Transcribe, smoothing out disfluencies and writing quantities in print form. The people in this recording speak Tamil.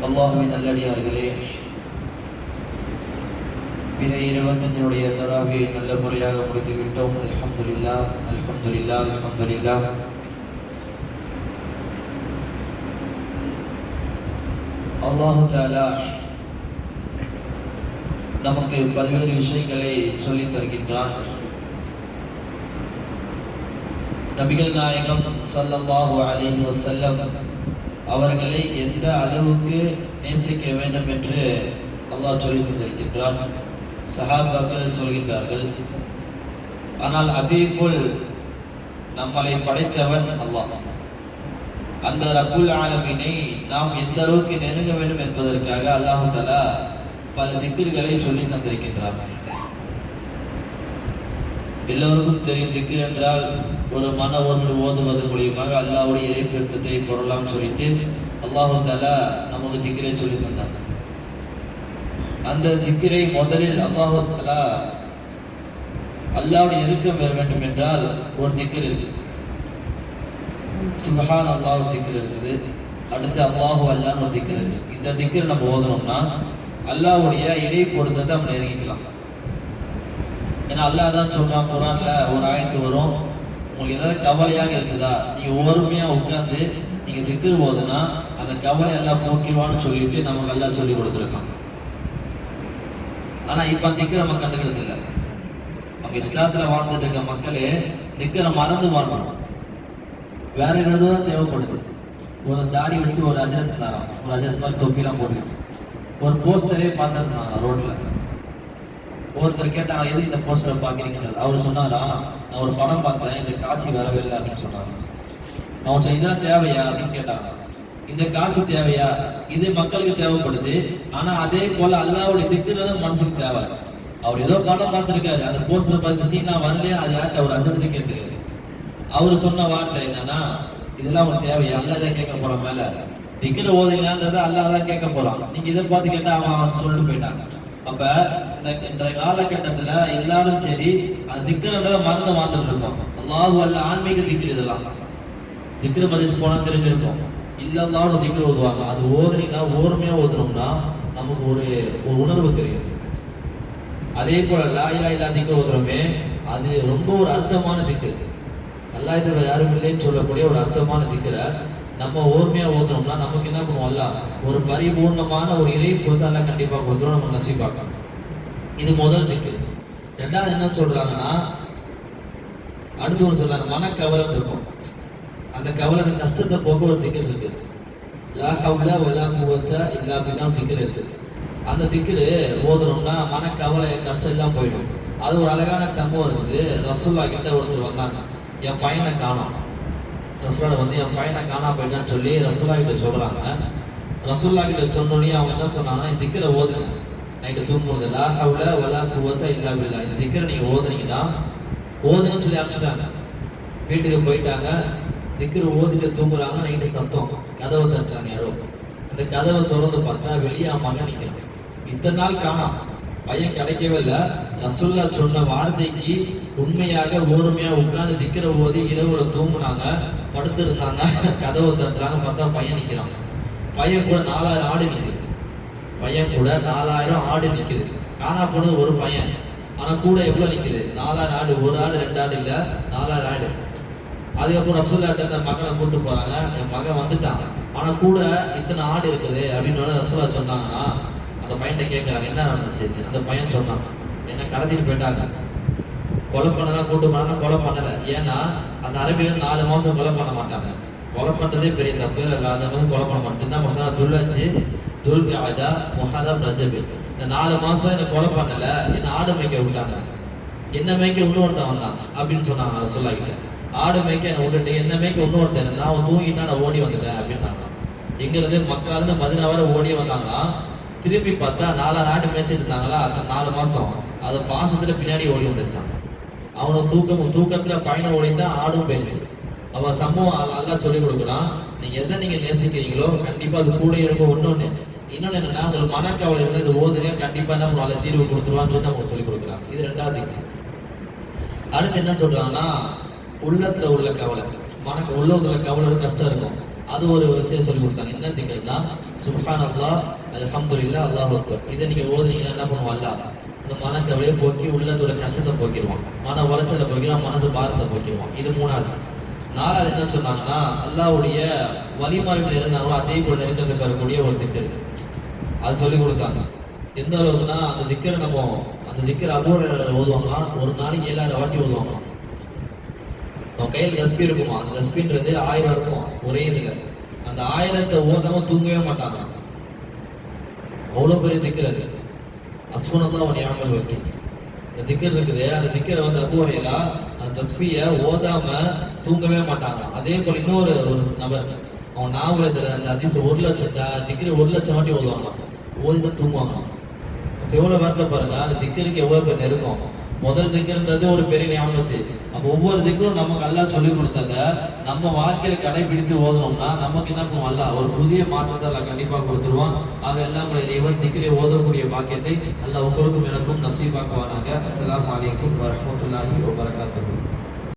அல்லாஹுவின் நல்லடியார்களே, பிற 25 தராவியை நல்ல முறையாக முடித்து விட்டோம். அல்ஹம்துலில்லாஹ், அல்ஹம்துலில்லாஹ், அல்ஹம்துலில்லாஹ். அல்லாஹு தஆலா நமக்கு பல்வேறு விஷயங்களை சொல்லித் தருகின்றான். நபிகள் நாயகம் ஸல்லல்லாஹு அலைஹி வஸல்லம் அவர்களை எந்த அளவுக்கு நேசிக்க வேண்டும் என்று அல்லாஹ் சொல்லித் தந்திருக்கின்றான். சஹாபாக்கள் சொல்கின்றார்கள், ஆனால் அதே போல் நம்மளை படைத்தவன் அல்லாஹ். அந்த ரப்புல் ஆலமீனை நாம் எந்த அளவுக்கு நெருங்க வேண்டும் என்பதற்காக அல்லாஹ் தஆலா பல திக்ர்களை சொல்லி தந்திருக்கின்றான். எல்லோருக்கும் தெரியும், திக்ர் என்றால் ஒரு மன ஒன்று ஓதுவதன் மூலியமாக அல்லாஹ்வுடைய இறைப்பெருத்தத்தை பொருளாம் சொல்லிட்டு அல்லாஹ் தஆலா நமக்கு திக்ரை சொல்லி தந்தான். அந்த திக்ரை முதலில் அல்லாஹ் தஆலா அல்லாஹ்வுடைய நெருக்கம் பெற வேண்டும் என்றால் ஒரு திக்ர் இருக்குது. சுப்ஹான் அல்லாஹ் ஒரு திக்ர் இருக்குது. அடுத்து அல்லாஹு அல்லாஹ்னு ஒரு திக்ர் இருக்குது. இந்த திக்ர் நம்ம ஓதணும்னா அல்லாஹ்வுடைய இறை பொருத்தத்தை நம்ம நெருங்கிக்கலாம். ஏன்னா அல்லாஹ் தான் சொல்றான் குர்ஆன்ல, ஒரு ஆயத்து வரும், உங்களுக்கு ஏதாவது கவலையாக இருக்குதா, நீங்க ஓர்மையா உட்கார்ந்து நீங்க திக்ர் ஓதுனா அந்த கவலை எல்லாம் போக்கிடுவான்னு சொல்லிட்டு நமக்கு அல்லாஹ் சொல்லி கொடுத்துருக்கான். ஆனா இப்ப அந்த திக்ரை நம்ம கண்டுக்கிறது இல்லை. நம்ம இஸ்லாத்துல வாழ்ந்துட்டு இருக்க மக்களே திக்ரை மறந்து வாழ்றோம். வேற என்னதான் தேவைப்படுது. ஒரு தாடி வச்சு ஒரு அஜரத் இருந்தாராம், ஒரு அஜரத் மாதிரி தொப்பிலாம் போட்டுக்கிட்டு ஒரு போஸ்டரே பார்த்துருந்தாங்க ரோட்ல. ஒருத்தர் கேட்டாங்க, எது இந்த போஸ்டரை பார்க்குறீங்கன்றது. அவர் சொன்னாரா, நான் ஒரு படம் பார்த்தேன், இந்த காட்சி வரவே இல்லை அப்படின்னு சொன்னாங்க. அவன் சொன்ன, இதெல்லாம் தேவையா அப்படின்னு கேட்டாங்க. இந்த காட்சி தேவையா? இது மக்களுக்கு தேவைப்படுது. ஆனா அதே போல அல்லாஹ்வுடைய திக்ர் மனசுக்கு தேவை. அவர் ஏதோ படம் பார்த்துருக்காரு, அந்த போஸ்டரை பார்த்து சீனா வரலையா, அது யார்கிட்ட ஒரு அஜரத்து கேட்டிருக்காரு. அவரு சொன்ன வார்த்தை என்னன்னா, இதெல்லாம் உங்களுக்கு தேவையா? அல்லாஹ் தான் கேட்க போறான். மேல திக்ர் ஓதுங்கன்றத அல்லாஹ் தான் கேட்க போறான். நீங்க இதை பார்த்து கேட்டா அவன் சொல்லிட்டு போயிட்டாங்க. அப்ப இந்த காலகட்டத்துல எல்லாரும் சரி அந்த திக்ரன்றத மறந்து வாழ்ந்துட்டு இருக்கோம். அல்லாஹ் அல்ல ஆன்மீக திக்ர், இதெல்லாம் திக்ர் மஜ்லிஸ் போனா தெரிஞ்சிருக்கும். இல்லல்லாஹ்னு திக்ர் ஓதுவாங்க. அது ஓதுனீங்கன்னா ஓர்மையா ஓதுனோம்னா நமக்கு ஒரு உணர்வு தெரியும். அதே போல லா இலாஹ இல்லல்லாஹ் திக்ர் ஓதுறோமே, அது ரொம்ப ஒரு அர்த்தமான திக்ர். அல்லாஹ் இது யாரும் இல்லைன்னு சொல்லக்கூடிய ஒரு அர்த்தமான திக்ரை நம்ம ஓர்மையா ஓதுனோம்னா நமக்கு என்ன பண்ணுவோம், அல்லாஹ் ஒரு பரிபூர்ணமான ஒரு இறைப்பு வந்து அல்லாஹ் கண்டிப்பா கொடுத்துரும், நம்ம நசீபாக்கணும். இது முதல் திக்ர். ரெண்டாவது என்ன சொல்றாங்கன்னா, அடுத்து ஒன்று சொல்றாங்க, மனக்கவலை இருக்கும். அந்த கவலை, அந்த கஷ்டத்தை போக்க ஒரு திக்ர் இருக்குது. லா ஹவ்ல வலா குவத்த இல்லா பில்லாஹ் திக்ர் இருக்குது. அந்த திக்ர் ஓதுனோம்னா மனக்கவலை கஷ்டம் எல்லாம் போயிடும். அது ஒரு அழகான சம்பவம் இருக்குது. ரசூலுல்லாஹ் கிட்ட ஒருத்தர் வந்தாங்க, என் பையனை காணோம். ரசூலுல்லாஹ் வந்து என் பையனை காணா போயிட்டான்னு சொல்லி ரசூலுல்லாஹ் கிட்ட சொல்றாங்க. ரசூலுல்லாஹ் கிட்ட சொன்னோடனே அவங்க என்ன சொன்னாங்கன்னா, இந்த திக்ரை ஓதுங்க நைட்டு தூங்குறது. லா ஹவ்ல வலா குவத்த இல்லா பில்லாஹ், இந்த திக்ரை நீங்க ஓதுனீங்கன்னா ஓதுங்கன்னு சொல்லி அனுப்பிச்சிட்டாங்க. வீட்டுக்கு போயிட்டாங்க, திக்ரு ஓதிட்டு தூங்குறாங்க. நைட்டு சத்தம், கதவை தட்டுறாங்க யாரோ. அந்த கதவை திறந்து பார்த்தா வெளியே மகன் நிற்கிறான். இத்தனை நாள் காணா, பையன் கிடைக்கவே இல்லை. ரசூலுல்லாஹ் சொன்ன வார்த்தைக்கு உண்மையாக ஓர்மையா உட்கார்ந்து திக்ர ஓதி இரவுல தூங்குனாங்க, படுத்திருந்தாங்க. கதவை தட்டுறாங்க, பார்த்தா பையன் நிற்கிறான். பையன் கூட 4000 ஆடு நிற்குது. பையன் கூட 4000 ஆடு நிற்குது. காணா போனது ஒரு பையன், ஆனா கூட எவ்வளவு நிற்குது? 4000 ஆடு. ஒரு ஆடு 2 ஆடு இல்ல, 4000 ஆடு. அதுக்கப்புறம் ரசூலுல்லாஹ் அந்த மகனை கூட்டு போறாங்க. என் மகன் வந்துட்டான், ஆனா கூட இத்தனை ஆடு இருக்குது அப்படின்னு ரசூலுல்லாஹ் சொன்னாங்கன்னா, அந்த பையன்கிட்ட கேட்கறாங்க, என்ன நடந்துச்சு? அந்த பையன் சொன்னான், என்ன கடத்திட்டு போயிட்டாங்க, கொலை பண்ணதான் கூட்டு போனா, கொலை பண்ணல. ஏன்னா அந்த அரபிகள் 4 மாசம் கொலை பண்ண மாட்டாங்க. கொலை பண்றதே பெரிய தப்பு. அந்த மாதிரி கொலை பண்ண மாட்டேன். துல்ஹஜ், துல்கஅதா, முஹர்ரம், ரஜப், இந்த 4 மாசம் என்ன கொலை பண்ணல, என்ன ஆடு மேய்க்க விட்டாங்க. என்ன மேய்க்க இன்னொருத்தன் வந்தான் அப்படின்னு சொன்னாங்க ரசூலுல்லாஹ் கிட்ட. ஆடு மேய்க்க என்ன விட்டுட்டு என்ன மேய்க்க இன்னொருத்தன் இருந்தான், அவன் தூங்கிட்டா நான் ஓடி வந்துட்டேன் அப்படின்னாங்க. இங்க இருந்து மக்கா இருந்து மதீனா வரை ஓடி வந்தாங்களா. திரும்பி பார்த்தா 4000 ஆடு மேய்ச்சிட்டு இருந்தாங்களா. அந்த 4 மாசம் அது பாசத்துல பின்னாடி ஓடி வந்துருச்சாங்க. அவனை தூக்கத்துல பயணம் ஓடிட்டா, ஆடும் போயிடுச்சு. அவ சம்பவம் அல்லாஹ் சொல்லி கொடுக்குறான், நீங்க எதை நீங்க நேசிக்கிறீங்களோ கண்டிப்பா அது கூட இருக்கும். இன்னொன்னு என்னன்னா, உங்களுக்கு மனக்கவலை இருந்தால் இது ஓதுங்க, கண்டிப்பா என்ன நல்ல தீர்வு கொடுத்துருவான்னு சொல்லி அவங்க சொல்லி கொடுக்குறாங்க. இது ரெண்டாவது திக்ர். அடுத்து என்ன சொல்றாங்கன்னா, உள்ளத்துல உள்ள கவலை, உள்ளத்துல கவலை ஒரு கஷ்டம் இருக்கும். அது ஒரு விஷயம் சொல்லி கொடுத்தாங்க. என்ன திக்கர்னா சுப்ஹானல்லாஹ் அல்ஹம்துலில்லாஹ் அல்லாஹு அக்பர். இதை நீங்க ஓதுனீங்கன்னா என்ன பண்ணுவோம், அல்லாஹ் அந்த மனக்கவலையை போக்கி உள்ளத்தோட கஷ்டத்தை போக்கிடுவான், மன உளைச்சலை போக்கிடுவான், மனசு பாரத்தை போக்கிடுவான். இது மூணாவது. நாலாவது என்ன சொன்னாங்கன்னா, அல்லாஹ்வுடைய வழிமார்கள் இருந்தாலும் அதே போல நெருக்கத்தை பெறக்கூடிய ஒரு திக்கர், அது சொல்லி கொடுத்தாங்க. எந்த அளவுக்குன்னா அந்த திக்கரை அந்த திக்கர் அபூர் ஓதுவாங்களாம், ஒரு நாளைக்கு 7000 வாட்டி ஓதுவாங்களாம். அவன் கையில் தஸ்பி இருக்குமா, அந்த தஸ்பின்றது 1000 இருக்கும் ஒரே இதுல. அந்த 1000த்தை ஓதாம தூங்கவே மாட்டாங்க. அவ்வளவு பெரிய திக்கர் அது. அஸ்வனல்லாஹ் வ நிஅமல் வக்கீல். இந்த திக்கர் இருக்குது, அந்த திக்கரை அபூ ஹுரைரா அந்த தஸ்பியை ஓதாம தூங்கவே மாட்டாங்க. அதே போல இன்னொரு நபர், அவன் நாவலத்துல அந்த அதிச 1 லட்சம் திக்கரை 1 லட்சம் வாட்டி ஓதுவாங்களாம், ஓதிதான் தூங்குவாங்களாம். அப்ப எவ்வளவு வார்த்தை பாருங்க, அந்த திக்கருக்கு எவ்வளவு பேர் நெருக்கம். முதல் திக்கர்ன்றது ஒரு பெரிய ஞாபகத்து. அப்ப ஒவ்வொரு திக்கரும் நமக்கு அல்லாஹ் சொல்லி கொடுத்தத நம்ம வாழ்க்கையில கடைபிடித்து ஓதணும்னா நமக்கு என்ன பண்ணுவோம், அல்லாஹ் ஒரு புதிய மாற்றத்தை அல்லாஹ் கண்டிப்பா கொடுத்துருவான். ஆக எல்லாம் உங்களை இறைவன் திக்கரை ஓதக்கூடிய பாக்கியத்தை அல்லாஹ் உங்களுக்கும் எனக்கும் நசீபாக்குவானாக. அஸ்ஸலாமு அலைக்கும் வரஹ்மத்துல்லாஹி வபரகாத்துஹு.